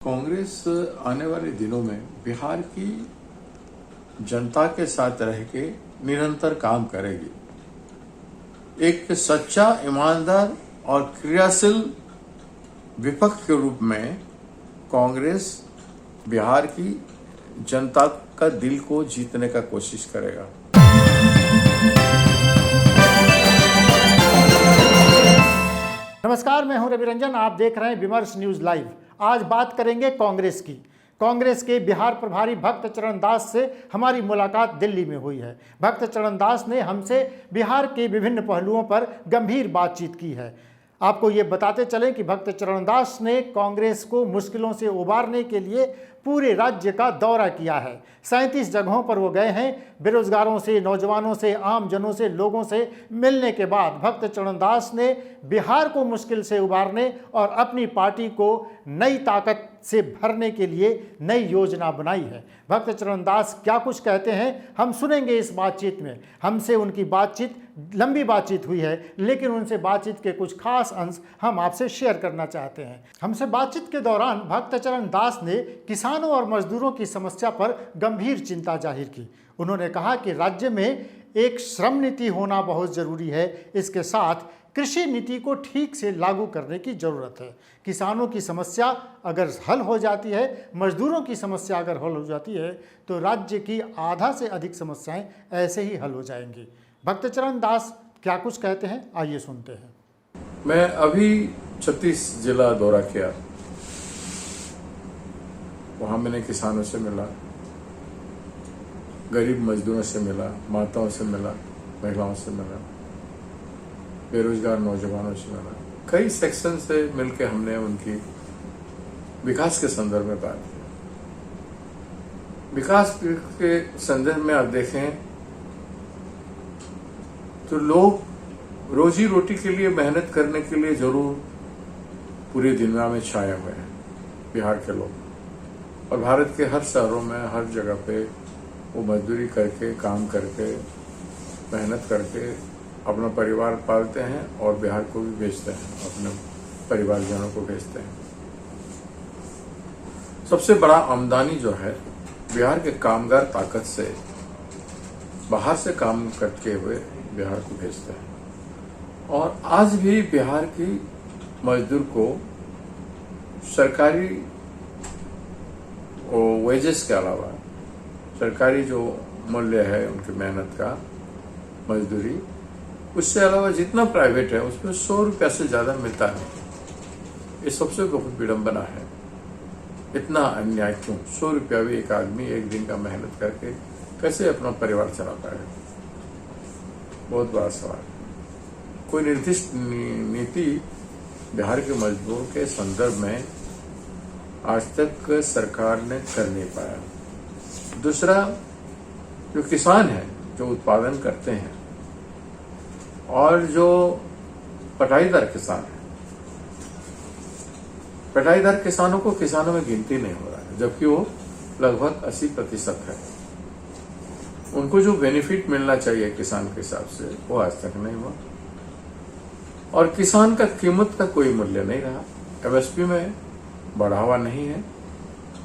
कांग्रेस आने वाले दिनों में बिहार की जनता के साथ रह के निरंतर काम करेगी। एक सच्चा, ईमानदार और क्रियाशील विपक्ष के रूप में कांग्रेस बिहार की जनता का दिल को जीतने का कोशिश करेगा। नमस्कार, मैं हूं रवि रंजन। आप देख रहे हैं विमर्श न्यूज लाइव। आज बात करेंगे कांग्रेस की। कांग्रेस के बिहार प्रभारी भक्त चरण दास से हमारी मुलाकात दिल्ली में हुई है। भक्त चरण दास ने हमसे बिहार के विभिन्न पहलुओं पर गंभीर बातचीत की है। आपको ये बताते चलें कि भक्त चरण दास ने कांग्रेस को मुश्किलों से उबारने के लिए पूरे राज्य का दौरा किया है। 37 जगहों पर वो गए हैं। बेरोजगारों से, नौजवानों से, आम जनों से, लोगों से मिलने के बाद भक्त चरण दास ने बिहार को मुश्किल से उबारने और अपनी पार्टी को नई ताकत से भरने के लिए नई योजना बनाई है। भक्त चरण दास क्या कुछ कहते हैं हम सुनेंगे इस बातचीत में। हमसे उनकी बातचीत लंबी बातचीत हुई है, लेकिन उनसे बातचीत के कुछ खास अंश हम आपसे शेयर करना चाहते हैं। हमसे बातचीत के दौरान भक्त चरण दास ने किसानों और मजदूरों की समस्या पर गंभीर चिंता जाहिर की। उन्होंने कहा कि राज्य में एक श्रम नीति होना बहुत ज़रूरी है। इसके साथ कृषि नीति को ठीक से लागू करने की ज़रूरत है। किसानों की समस्या अगर हल हो जाती है, मजदूरों की समस्या अगर हल हो जाती है, तो राज्य की आधा से अधिक समस्याएं ऐसे ही हल हो जाएंगी। भक्त चरण दास क्या कुछ कहते हैं, आइए सुनते हैं। मैं अभी 36 जिला दौरा किया। वहां मैंने किसानों से मिला, गरीब मजदूरों से मिला, माताओं से मिला, महिलाओं से मिला, बेरोजगार नौजवानों से मिला। कई सेक्शन से मिलकर हमने उनकी विकास के संदर्भ में बात की। विकास के संदर्भ में आप देखें तो लोग रोजी रोटी के लिए मेहनत करने के लिए जरूर पूरी दुनिया में छाए हुए हैं बिहार के लोग, और भारत के हर शहरों में, हर जगह पे वो मजदूरी करके, काम करके, मेहनत करके अपना परिवार पालते हैं और बिहार को भी भेजते हैं, अपने परिवारजनों को भेजते हैं। सबसे बड़ा आमदनी जो है बिहार के कामगार ताकत से बाहर से काम करते हुए बिहार को भेजते हैं। और आज भी बिहार की मजदूर को सरकारी वेजेस के अलावा, सरकारी जो मूल्य है उनकी मेहनत का, मजदूरी, उससे अलावा जितना प्राइवेट है उसमें 100 रुपया से ज्यादा मिलता नहीं। ये सबसे बहुत विडंबना है। इतना अन्याय क्यों? 100 रुपया भी एक आदमी एक दिन का मेहनत करके कैसे अपना परिवार चला पाएगा? बहुत बड़ा सवाल। कोई निर्दिष्ट नीति बिहार के मजदूरों के संदर्भ में आज तक सरकार ने कर नहीं पाया। दूसरा, जो किसान है, जो उत्पादन करते हैं, और जो पटाईदार किसान है, पटाईदार किसानों को किसानों में गिनती नहीं हो रहा है, जबकि वो लगभग 80% है। उनको जो बेनिफिट मिलना चाहिए किसान के हिसाब से, वो आज तक नहीं हुआ। और किसान का कीमत का कोई मूल्य नहीं रहा। एमएसपी में बढ़ावा नहीं है।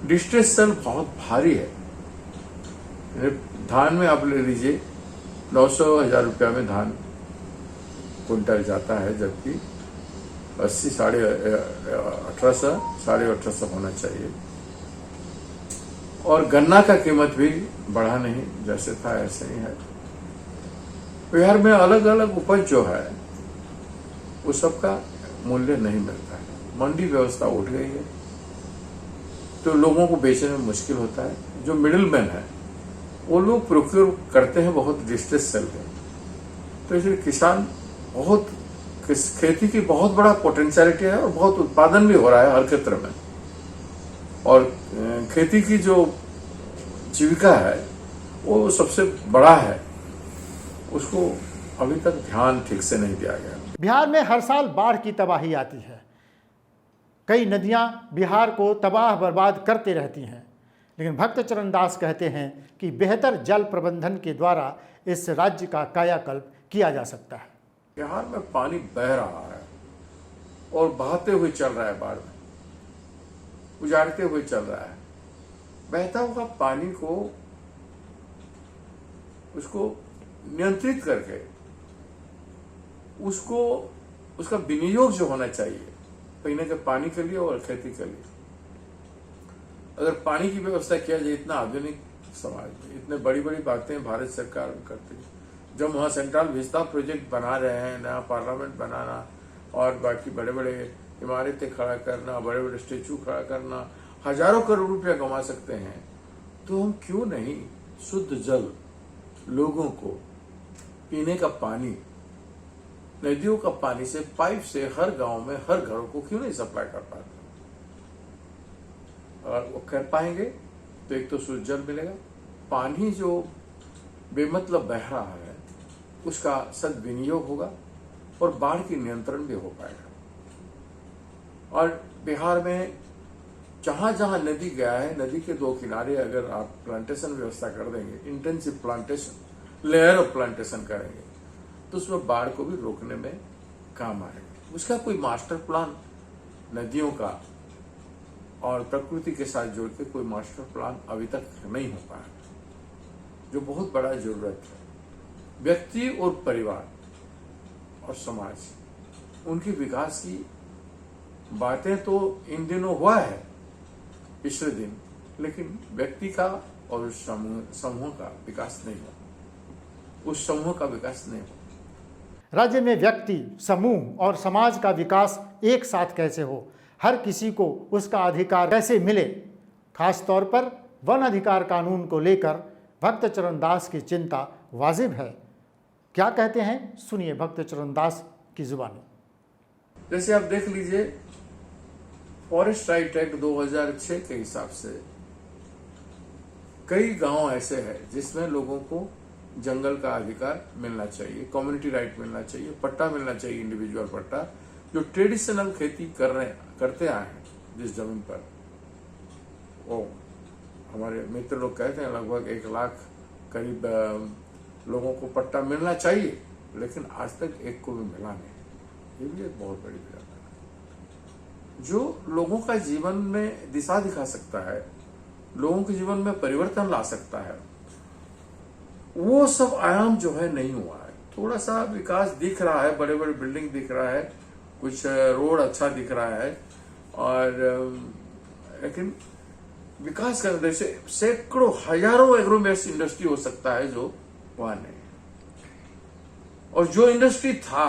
डिस्ट्रेस सेल बहुत भारी है। धान में आप ले लीजिए, 900-1000 रुपया में धान कुंटल जाता है, जबकि 80, 1850, 1850 होना चाहिए। और गन्ना का कीमत भी बढ़ा नहीं, जैसे था ऐसे ही है। बिहार में अलग अलग उपज जो है वो सबका मूल्य नहीं मिलता है। मंडी व्यवस्था उठ गई है, तो लोगों को बेचने में मुश्किल होता है। जो मिडिल मैन है वो लोग प्रोक्योर करते हैं बहुत डिस्ट्रेस सेल में। तो इसलिए किसान बहुत, खेती की बहुत बड़ा पोटेंशियलिटी है और बहुत उत्पादन भी हो रहा है हर क्षेत्र में। और खेती की जो जीविका है वो सबसे बड़ा है, उसको अभी तक ध्यान ठीक से नहीं दिया गया। बिहार में हर साल बाढ़ की तबाही आती है। कई नदियां बिहार को तबाह बर्बाद करते रहती हैं, लेकिन भक्त चरण दास कहते हैं कि बेहतर जल प्रबंधन के द्वारा इस राज्य का कायाकल्प किया जा सकता है। बिहार में पानी बह रहा है और बहाते हुए चल रहा है बाढ़ में। उजाड़ते हुए चल रहा है। बहता हुआ पानी को उसको नियंत्रित करके उसको उसका विनियोग जो होना चाहिए पीने के पानी के लिए और खेती के लिए, अगर पानी की व्यवस्था किया जाए, इतना आधुनिक समाज में इतने बड़ी बड़ी बातें भारत सरकार करती है। जब वहाँ सेंट्रल विस्ता प्रोजेक्ट बना रहे हैं, नया पार्लियामेंट बनाना और बाकी बड़े बड़े इमारतें खड़ा करना, बड़े बड़े स्टेचू खड़ा करना, हजारों करोड़ रुपया कमा सकते हैं, तो हम क्यों नहीं शुद्ध जल लोगों को, पीने का पानी, नदियों का पानी से पाइप से हर गांव में हर घरों को क्यों नहीं सप्लाई कर पाते? अगर वो कर पाएंगे तो एक तो शुद्ध जल मिलेगा, पानी जो बेमतलब बह रहा है उसका सदविनियोग होगा और बाढ़ की नियंत्रण भी हो पाएगा। और बिहार में जहां जहां नदी गया है, नदी के दो किनारे अगर आप प्लांटेशन व्यवस्था कर देंगे, intensive plantation, layer of plantation करेंगे, तो उसमें बाढ़ को भी रोकने में काम आएगा। उसका कोई मास्टर प्लान नदियों का और प्रकृति के साथ जोड़ के कोई मास्टर प्लान अभी तक नहीं हो पाया, जो बहुत बड़ा जरूरत है। व्यक्ति और परिवार और समाज, उनके विकास की बातें तो इन दिनों हुआ है पिछले दिन, लेकिन व्यक्ति का और उस समूह का विकास नहीं हुआ, उस समूह का विकास नहीं हुआ। राज्य में व्यक्ति, समूह और समाज का विकास एक साथ कैसे हो, हर किसी को उसका अधिकार कैसे मिले, खास तौर पर वन अधिकार कानून को लेकर भक्त चरण दास की चिंता वाजिब है। क्या कहते हैं, सुनिए भक्त चरण दास की जुबानी। जैसे आप देख लीजिए, फॉरेस्ट राइट एक्ट 2006 के हिसाब से कई गांव ऐसे हैं जिसमें लोगों को जंगल का अधिकार मिलना चाहिए, कम्युनिटी राइट मिलना चाहिए, पट्टा मिलना चाहिए, इंडिविजुअल पट्टा, जो ट्रेडिशनल खेती करते आए हैं जिस जमीन पर। वो हमारे मित्र लोग कहते हैं लगभग 1 लाख करीब लोगों को पट्टा मिलना चाहिए, लेकिन आज तक एक को भी मिला नहीं। ये भी एक बहुत बड़ी बात है, जो लोगों का जीवन में दिशा दिखा सकता है, लोगों के जीवन में परिवर्तन ला सकता है, वो सब आयाम जो है नहीं हुआ है। थोड़ा सा विकास दिख रहा है, बड़े बड़े बिल्डिंग दिख रहा है, कुछ रोड अच्छा दिख रहा है, और लेकिन विकास करने जैसे सैकड़ों हजारों एग्रो में ऐसी इंडस्ट्री हो सकता है जो वहां नहीं। और जो इंडस्ट्री था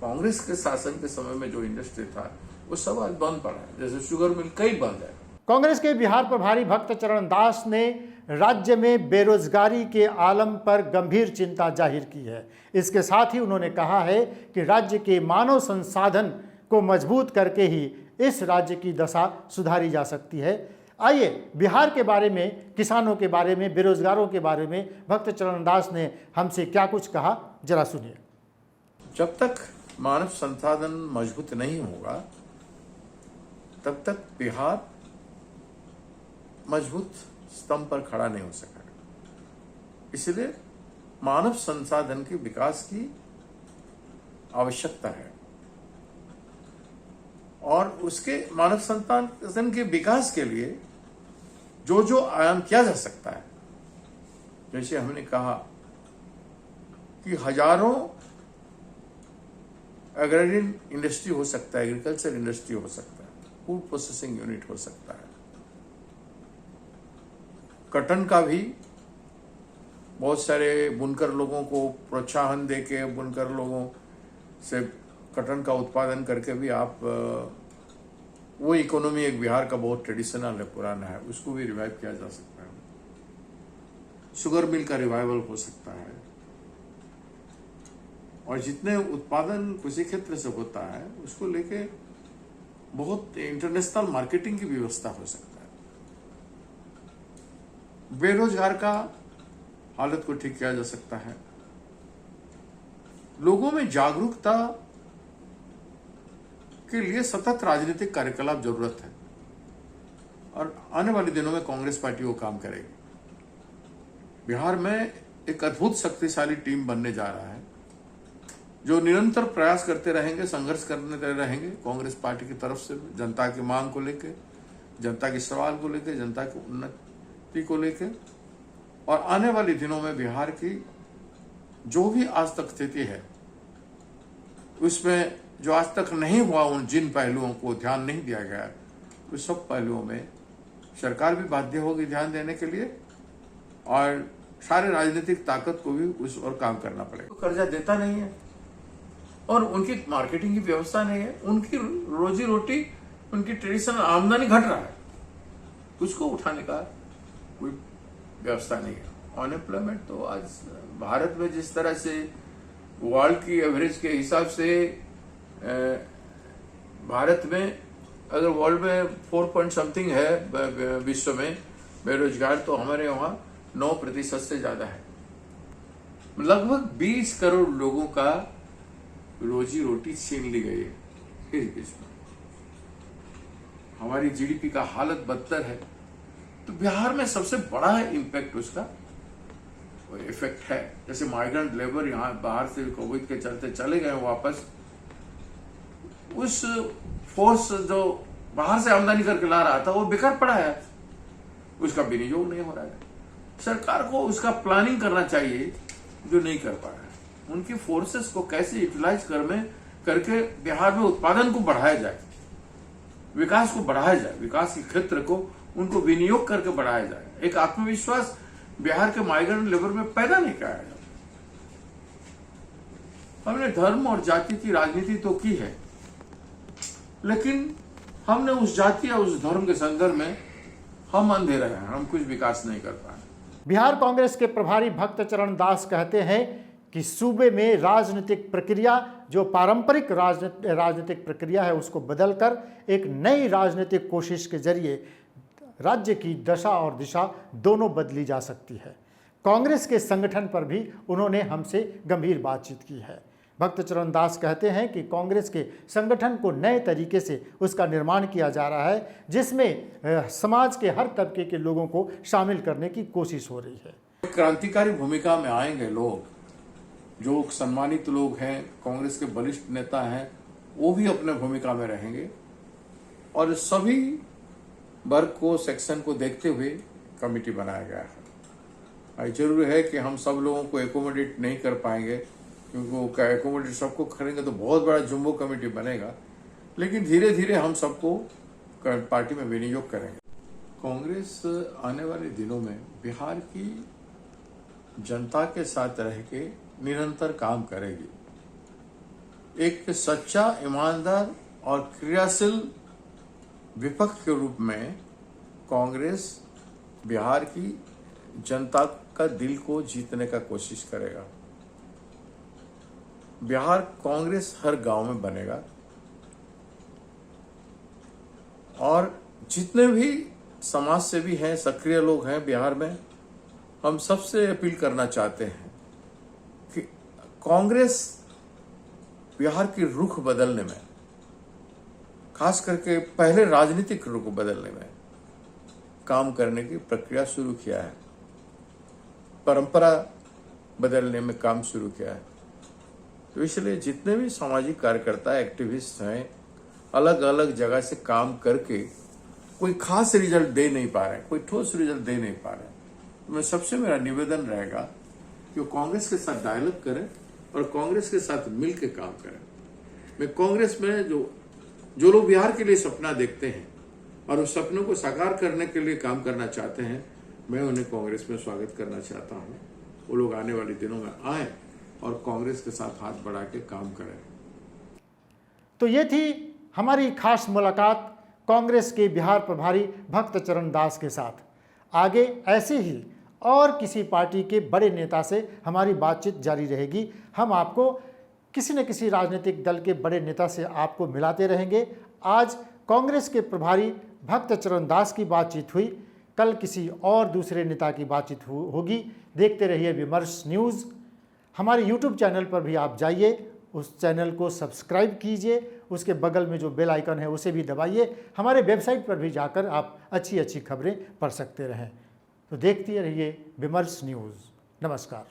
कांग्रेस के शासन के समय में, जो इंडस्ट्री था वो सब आज बंद पड़ा है, जैसे शुगर मिल कई बंद है। कांग्रेस के बिहार प्रभारी भक्त चरण दास ने राज्य में बेरोजगारी के आलम पर गंभीर चिंता जाहिर की है। इसके साथ ही उन्होंने कहा है कि राज्य के मानव संसाधन को मजबूत करके ही इस राज्य की दशा सुधारी जा सकती है। आइए बिहार के बारे में, किसानों के बारे में, बेरोजगारों के बारे में भक्त चरण दास ने हमसे क्या कुछ कहा, जरा सुनिए। जब तक मानव संसाधन मजबूत नहीं होगा तब तक बिहार मजबूत स्तंभ पर खड़ा नहीं हो सकेगा। इसलिए मानव संसाधन के विकास की आवश्यकता है, और उसके मानव संसाधन के विकास के लिए जो जो आयाम किया जा सकता है, जैसे हमने कहा कि हजारों एग्रेरियन इंडस्ट्री हो सकता है, एग्रीकल्चर इंडस्ट्री हो सकता है, फूड प्रोसेसिंग यूनिट हो सकता है, कॉटन का भी बहुत सारे बुनकर लोगों को प्रोत्साहन देके, बुनकर लोगों से कॉटन का उत्पादन करके भी आप वो इकोनॉमी एक बिहार का बहुत ट्रेडिशनल है, पुराना है, उसको भी रिवाइव किया जा सकता है। शुगर मिल का रिवाइवल हो सकता है, और जितने उत्पादन कृषि क्षेत्र से होता है उसको लेके बहुत इंटरनेशनल मार्केटिंग की व्यवस्था हो सकता है। बेरोजगार का हालत को ठीक किया जा सकता है। लोगों में जागरूकता के लिए सतत राजनीतिक कार्यकलाप जरूरत है, और आने वाले दिनों में कांग्रेस पार्टी वो काम करेगी। बिहार में एक अद्भुत शक्तिशाली टीम बनने जा रहा है, जो निरंतर प्रयास करते रहेंगे, संघर्ष करते रहेंगे कांग्रेस पार्टी की तरफ से जनता की मांग को लेकर, जनता के सवाल को लेकर, जनता की उन्नति को लेकर, और आने वाले दिनों में बिहार की जो भी आज तक स्थिति है उसमें जो आज तक नहीं हुआ, उन जिन पहलुओं को ध्यान नहीं दिया गया, उस सब पहलुओं में सरकार भी बाध्य होगी ध्यान देने के लिए, और सारे राजनीतिक ताकत को भी उस और काम करना पड़ेगा। तो कर्जा देता नहीं है और उनकी मार्केटिंग की व्यवस्था नहीं है, उनकी रोजी रोटी, उनकी ट्रेडिशनल आमदनी घट रहा है, उसको उठाने का कोई व्यवस्था नहीं है। अनएम्प्लॉयमेंट तो आज भारत में जिस तरह से वर्ल्ड की एवरेज के हिसाब से भारत में, अगर वर्ल्ड में 4 पॉइंट समथिंग है विश्व में बेरोजगार, तो हमारे वहां 9% से ज्यादा है। लगभग 20 करोड़ लोगों का रोजी रोटी छीन ली गई है इस बीच में। हमारी जीडीपी का हालत बदतर है। तो बिहार में सबसे बड़ा इम्पैक्ट उसका इफेक्ट है। जैसे माइग्रेंट लेबर यहाँ बाहर से कोविड के चलते चले गए वापस, उस फोर्स जो बाहर से आमदनी करके ला रहा था वो बेकार पड़ा है, उसका विनियोग नहीं हो रहा है। सरकार को उसका प्लानिंग करना चाहिए जो नहीं कर पा रहा है। उनकी फोर्सेस को कैसे यूटिलाइज करके बिहार में उत्पादन को बढ़ाया जाए, विकास को बढ़ाया जाए, विकास के क्षेत्र को उनको विनियोग करके बढ़ाया जाए। एक आत्मविश्वास बिहार के माइग्रेंट लेबर में पैदा नहीं कराया जाए। हमने धर्म और जाति की राजनीति तो की है, लेकिन हमने उस जाति या उस धर्म के संदर्भ में हम अंधे रहे हैं, हम कुछ विकास नहीं कर पाए। बिहार कांग्रेस के प्रभारी भक्त चरण दास कहते हैं कि सूबे में राजनीतिक प्रक्रिया, जो पारंपरिक राजनीतिक प्रक्रिया है, उसको बदलकर एक नई राजनीतिक कोशिश के जरिए राज्य की दशा और दिशा दोनों बदली जा सकती है। कांग्रेस के संगठन पर भी उन्होंने हमसे गंभीर बातचीत की है। भक्त चरण दास कहते हैं कि कांग्रेस के संगठन को नए तरीके से उसका निर्माण किया जा रहा है, जिसमें समाज के हर तबके के लोगों को शामिल करने की कोशिश हो रही है। क्रांतिकारी भूमिका में आएंगे लोग, जो सम्मानित लोग हैं, कांग्रेस के वरिष्ठ नेता हैं, वो भी अपने भूमिका में रहेंगे, और सभी वर्ग को, सेक्शन को देखते हुए कमेटी बनाया गया है। जरूर है कि हम सब लोगों को एकोमोडेट नहीं कर पाएंगे, क्योंकि एकोमोडेट सबको करेंगे तो बहुत बड़ा जुम्बो कमेटी बनेगा, लेकिन धीरे धीरे हम सबको पार्टी में विनियोग करेंगे। कांग्रेस आने वाले दिनों में बिहार की जनता के साथ रह के निरंतर काम करेगी। एक सच्चा, ईमानदार और क्रियाशील विपक्ष के रूप में कांग्रेस बिहार की जनता का दिल को जीतने का कोशिश करेगा। बिहार कांग्रेस हर गांव में बनेगा, और जितने भी समाज सेवी हैं, सक्रिय लोग हैं बिहार में, हम सबसे अपील करना चाहते हैं कि कांग्रेस बिहार की रुख बदलने में, खास करके पहले राजनीतिक रुख बदलने में काम करने की प्रक्रिया शुरू किया है, परंपरा बदलने में काम शुरू किया है। तो इसलिए जितने भी सामाजिक कार्यकर्ता, एक्टिविस्ट हैं, अलग अलग जगह से काम करके कोई खास रिजल्ट दे नहीं पा रहे, कोई ठोस रिजल्ट दे नहीं पा रहे, तो मैं सबसे मेरा निवेदन रहेगा कि वो कांग्रेस के साथ डायलॉग करें और कांग्रेस के साथ मिल के काम करें। मैं कांग्रेस में जो लोग बिहार के लिए सपना देखते हैं और उस सपनों को साकार करने के लिए काम करना चाहते हैं, मैं उन्हें कांग्रेस में स्वागत करना चाहता हूं। वो लोग आने वाले दिनों में आए और कांग्रेस के साथ हाथ बढ़ा के काम करें। तो ये थी हमारी खास मुलाकात कांग्रेस के बिहार प्रभारी भक्त चरण दास के साथ। आगे ऐसे ही और किसी पार्टी के बड़े नेता से हमारी बातचीत जारी रहेगी। हम आपको किसी न किसी राजनीतिक दल के बड़े नेता से आपको मिलाते रहेंगे। आज कांग्रेस के प्रभारी भक्त चरण दास की बातचीत हुई, कल किसी और दूसरे नेता की बातचीत होगी। देखते रहिए विमर्श न्यूज़। हमारे YouTube चैनल पर भी आप जाइए, उस चैनल को सब्सक्राइब कीजिए, उसके बगल में जो बेल आइकन है उसे भी दबाइए। हमारे वेबसाइट पर भी जाकर आप अच्छी अच्छी खबरें पढ़ सकते रहें। तो देखते रहिए विमर्श न्यूज़। नमस्कार।